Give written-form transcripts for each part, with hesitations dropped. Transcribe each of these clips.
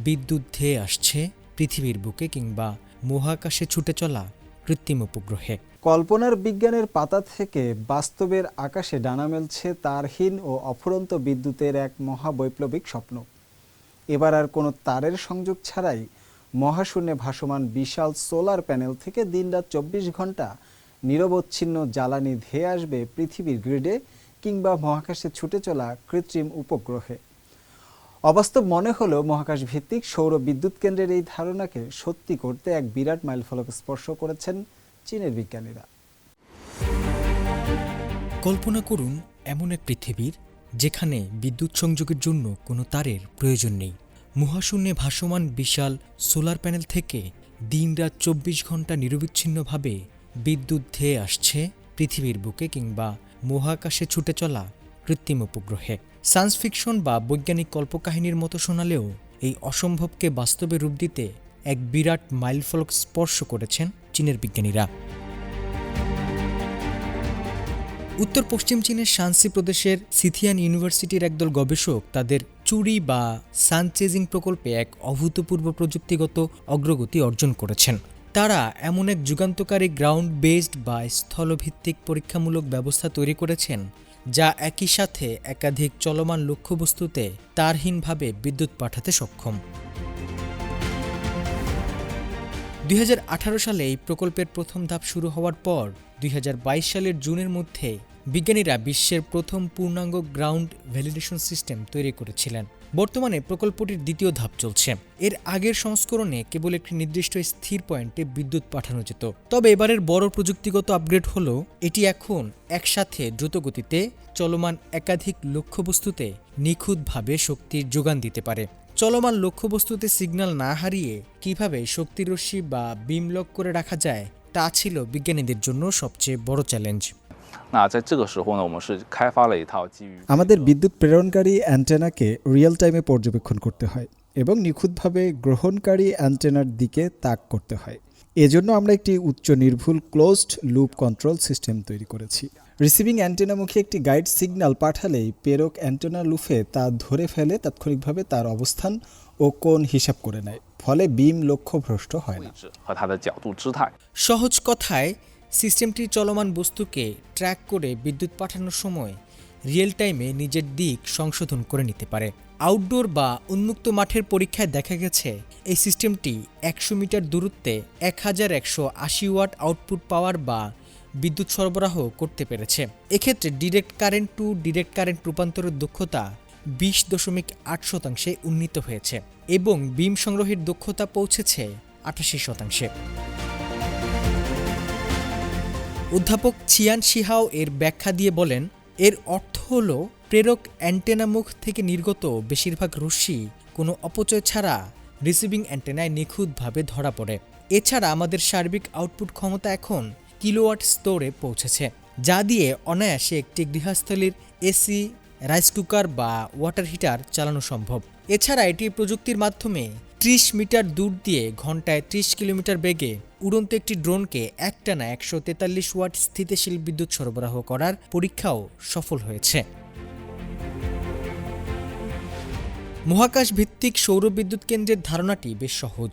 বিদ্যুৎ ধেয়ে আসছে পৃথিবীর বুকে কিংবা মহাকাশে ছুটে চলা কৃত্রিম উপগ্রহে। কল্পনার বিজ্ঞানের পাতা থেকে বাস্তবের আকাশে ডানা মেলছে তারহীন ও অফুরন্ত বিদ্যুতের এক মহাবৈপ্লবিক স্বপ্ন। এবার আর কোনো তারের সংযোগ ছাড়াই মহাশূন্যে ভাসমান বিশাল সোলার প্যানেল থেকে দিনরাত ২৪ ঘন্টা নিরবচ্ছিন্ন জ্বালানি ধেয়ে আসবে পৃথিবীর গ্রিডে কিংবা মহাকাশে ছুটে চলা কৃত্রিম উপগ্রহে। অবাস্তব মনে হলেও মহাকাশ ভিত্তিক সৌর বিদ্যুৎ কেন্দ্রের এই ধারণাকে সত্যি করতে এক বিরাট মাইলফলক স্পর্শ করেছেন চীনের বিজ্ঞানীরা। কল্পনা করুন এমন এক পৃথিবীর যেখানে বিদ্যুৎ সংযোগের জন্য কোনো তারের প্রয়োজন নেই। মহাশূন্যে ভাসমান বিশাল সোলার প্যানেল থেকে দিনরাত ২৪ ঘন্টা নিরবিচ্ছিন্নভাবে বিদ্যুৎ ধেয়ে আসছে পৃথিবীর বুকে কিংবা মহাকাশে ছুটে চলা কৃত্রিম উপগ্রহে। সায়েন্স ফিকশন বা বৈজ্ঞানিক কল্পকাহিনীর মতো শোনালেও এই অসম্ভবকে বাস্তবে রূপ দিতে এক বিরাট মাইলফলক স্পর্শ করেছেন চীনের বিজ্ঞানীরা। উত্তর পশ্চিম চীনের শানসি প্রদেশের সিথিয়ান ইউনিভার্সিটির একদল গবেষক তাদের চুরি বা সান চেজিং প্রকল্পে এক অভূতপূর্ব প্রযুক্তিগত অগ্রগতি অর্জন করেছেন। তারা এমন এক যুগান্তকারী গ্রাউন্ড বেসড বা স্থলভিত্তিক পরীক্ষামূলক ব্যবস্থা তৈরি করেছেন যা একই সাথে একাধিক চলমান লক্ষ্যবস্তুতে তারহীনভাবে বিদ্যুৎ পাঠাতে সক্ষম। ২০১৮ সালে এই প্রকল্পের প্রথম ধাপ শুরু হওয়ার পর ২০২২ সালের জুনের মধ্যে বিজ্ঞানীরা বিশ্বের প্রথম পূর্ণাঙ্গ গ্রাউন্ড ভ্যালিডেশন সিস্টেম তৈরি করেছিলেন। বর্তমানে প্রকল্পটির দ্বিতীয় ধাপ চলছে। এর আগের সংস্করণে কেবল একটি নির্দিষ্ট স্থির পয়েন্টে বিদ্যুৎ পাঠানো যেত। তবে এবারের বড় প্রযুক্তিগত আপগ্রেড হল এটি এখন একসাথে দ্রুতগতিতে চলমান একাধিক লক্ষ্যবস্তুতে নিখুঁতভাবে শক্তির যোগান দিতে পারে। চলমান লক্ষ্যবস্তুতে সিগন্যাল না হারিয়ে কিভাবে শক্তিরশ্মি বা বিম লক করে রাখা যায় তা ছিল বিজ্ঞানীদের জন্য সবচেয়ে বড় চ্যালেঞ্জ। আমাদের বিদ্যুৎ প্রেরণকারী অ্যান্টেনাকে রিয়েল টাইমে পর্যবেক্ষণ করতে হয় এবং নিখুঁতভাবে গ্রহণকারী অ্যান্টেনার দিকে তাক করতে হয়। এজন্য আমরা একটি উচ্চ নির্ভুল ক্লোজড লুপ কন্ট্রোল সিস্টেম তৈরি করেছি। রিসিভিং অ্যান্টেনামুখী একটি গাইড সিগন্যাল পাঠালেই প্রেরক অ্যান্টেনা লুপে তা ধরে ফেলে তাৎক্ষণিকভাবে তার অবস্থান ও কোণ হিসাব করে নেয়, ফলে বিম লক্ষ্যভ্রষ্ট হয় না। সহজ কথায় সিস্টেমটি চলমান বস্তুকে ট্র্যাক করে বিদ্যুৎ পাঠানোর সময় রিয়েল টাইমে নিজের দিক সংশোধন করে নিতে পারে। আউটডোর বা উন্মুক্ত মাঠের পরীক্ষায় দেখা গেছে এই সিস্টেমটি ১০০ মিটার দূরত্বে ১১৮০ ওয়াট আউটপুট পাওয়ার বা বিদ্যুৎ সরবরাহ করতে পেরেছে। এক্ষেত্রে direct current to direct current রূপান্তরের দক্ষতা ২০.৮% উন্নীত হয়েছে এবং বিম সংগ্রহের দক্ষতা পৌঁছেছে ৮৮%। অধ্যাপক চিয়ান শিহাও এর ব্যাখ্যা দিয়ে বলেন, এর অর্থ হল প্রেরক অ্যান্টেনা মুখ থেকে নির্গত বেশিরভাগ রশ্মি কোনো অপচয় ছাড়া রিসিভিং অ্যান্টেনায় নিখুঁতভাবে ধরা পড়ে। এছাড়া আমাদের সার্বিক আউটপুট ক্ষমতা এখন কিলোওয়াট স্তরে পৌঁছেছে, যা দিয়ে অনায়াসে একটি গৃহস্থলীর এসি, রাইস কুকার বা ওয়াটার হিটার চালানো সম্ভব। এছাড়া এটি প্রযুক্তির মাধ্যমে ৩০ মিটার দূর দিয়ে ঘন্টায় ৩০ কিলোমিটার বেগে উড়ন্ত একটি ড্রোনকে একটানা ১৪৩ ওয়াট স্থিতিশীল বিদ্যুৎ সরবরাহ করার পরীক্ষাও সফল হয়েছে। মহাকাশ ভিত্তিক সৌর বিদ্যুৎ কেন্দ্রের ধারণাটি বেশ সহজ।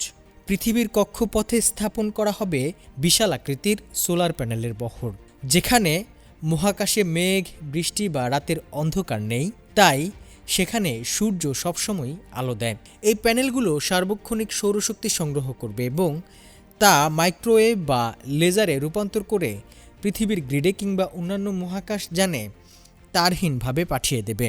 পৃথিবীর কক্ষপথে স্থাপন করা হবে বিশাল আকৃতির সোলার প্যানেলের বহর, যেখানে মহাকাশে মেঘ, বৃষ্টি বা রাতের অন্ধকার নেই, তাই সেখানে সূর্য সবসময় আলো দেয়। এই প্যানেলগুলো সার্বক্ষণিক সৌরশক্তি সংগ্রহ করবে এবং তা মাইক্রোওয়েভ বা লেজারে রূপান্তর করে পৃথিবীর গ্রিডে কিংবা অন্যান্য মহাকাশ যানে তারহীনভাবে পাঠিয়ে দেবে।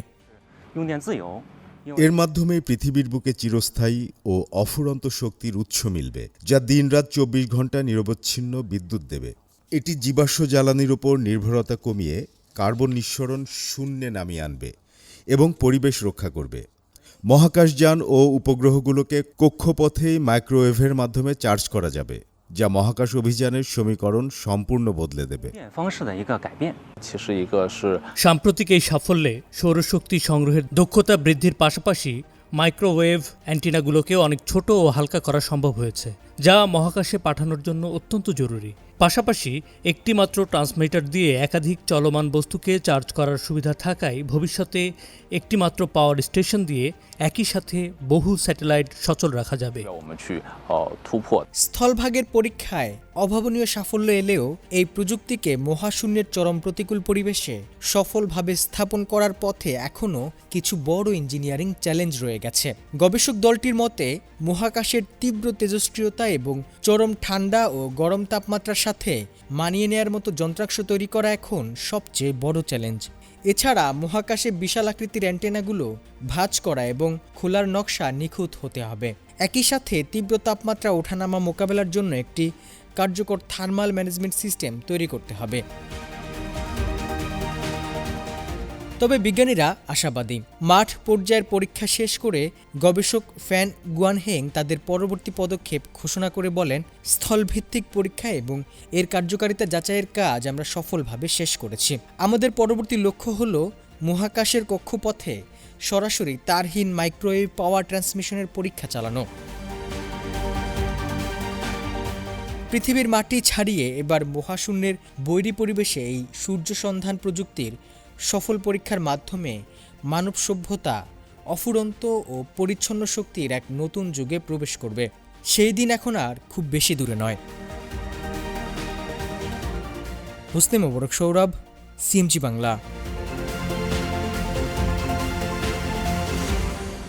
এর মাধ্যমে পৃথিবীর বুকে চিরস্থায়ী ও অফুরন্ত শক্তির উৎস মিলবে, যা দিনরাত ২৪ ঘন্টা নিরবচ্ছিন্ন বিদ্যুৎ দেবে। এটি জীবাশ্ম জ্বালানির ওপর নির্ভরতা কমিয়ে কার্বন নিঃসরণ শূন্যে নামিয়ে আনবে এবং পরিবেশ রক্ষা করবে। মহাকাশযান ও উপগ্রহগুলোকে কক্ষপথেই মাইক্রোওয়েভের মাধ্যমে চার্জ করা যাবে, যা মহাকাশ অভিযানের সমীকরণ সম্পূর্ণ বদলে দেবে। সাম্প্রতিক এই সাফল্যে সৌরশক্তি সংগ্রহের দক্ষতা বৃদ্ধির পাশাপাশি মাইক্রোওয়েভ অ্যান্টিনাগুলোকেও অনেক ছোট ও হালকা করা সম্ভব হয়েছে, যা মহাকাশে পাঠানোর জন্য অত্যন্ত জরুরি। পাশাপাশি একটি মাত্র ট্রান্সমিটার দিয়ে একাধিক চলমান বস্তুকে চার্জ করার সুবিধা থাকায় ভবিষ্যতে একটি মাত্র পাওয়ার স্টেশন দিয়ে একই সাথে বহু স্যাটেলাইট সচল রাখা যাবে। স্থলভাগের পরীক্ষায় অভাবনীয় সাফল্য এলেও এই প্রযুক্তিকে মহাশূন্যের চরম প্রতিকূল পরিবেশে সফলভাবে স্থাপন করার পথে এখনও কিছু বড় ইঞ্জিনিয়ারিং চ্যালেঞ্জ রয়ে গেছে। গবেষক দলটির মতে মহাকাশের তীব্র তেজস্ক্রিয়তা এবং চরম ঠান্ডা ও গরম তাপমাত্রার সাথে মানিয়ে নেয়ার মতো যন্ত্রাংশ তৈরি করা এখন সবচেয়ে বড় চ্যালেঞ্জ। এছাড়া মহাকাশে বিশাল আকৃতির অ্যান্টেনাগুলো ভাঁজ করা এবং খোলার নকশা নিখুঁত হতে হবে। একই সাথে তীব্র তাপমাত্রা ওঠানামা মোকাবেলার জন্য একটি কার্যকর থার্মাল ম্যানেজমেন্ট সিস্টেম তৈরি করতে হবে। তবে বিজ্ঞানীরা আশাবাদী। মাঠ পর্যায়ের পরীক্ষা শেষ করে গবেষক ফ্যান গুয়ানহেং তাদের পরবর্তী পদক্ষেপ ঘোষণা করে বলেন, স্থলভিত্তিক পরীক্ষা এবং এর কার্যকারিতা যাচাইয়ের কাজ আমরা সফলভাবে শেষ করেছি। আমাদের পরবর্তী লক্ষ্য হল মহাকাশের কক্ষপথে সরাসরি তারহীন মাইক্রোওয়েভ পাওয়ার ট্রান্সমিশনের পরীক্ষা চালানো। পৃথিবীর মাটি ছাড়িয়ে এবার মহাশূন্যের বৈরী পরিবেশে এই সূর্য সন্ধান প্রযুক্তির সফল পরীক্ষার মাধ্যমে মানব সভ্যতা অফুরন্ত ও পরিচ্ছন্ন শক্তির এক নতুন যুগে প্রবেশ করবে। সেই দিন এখন আর খুব বেশি দূরে নয়। হোসনে মোবারক সৌরভ, সিএমজি বাংলা।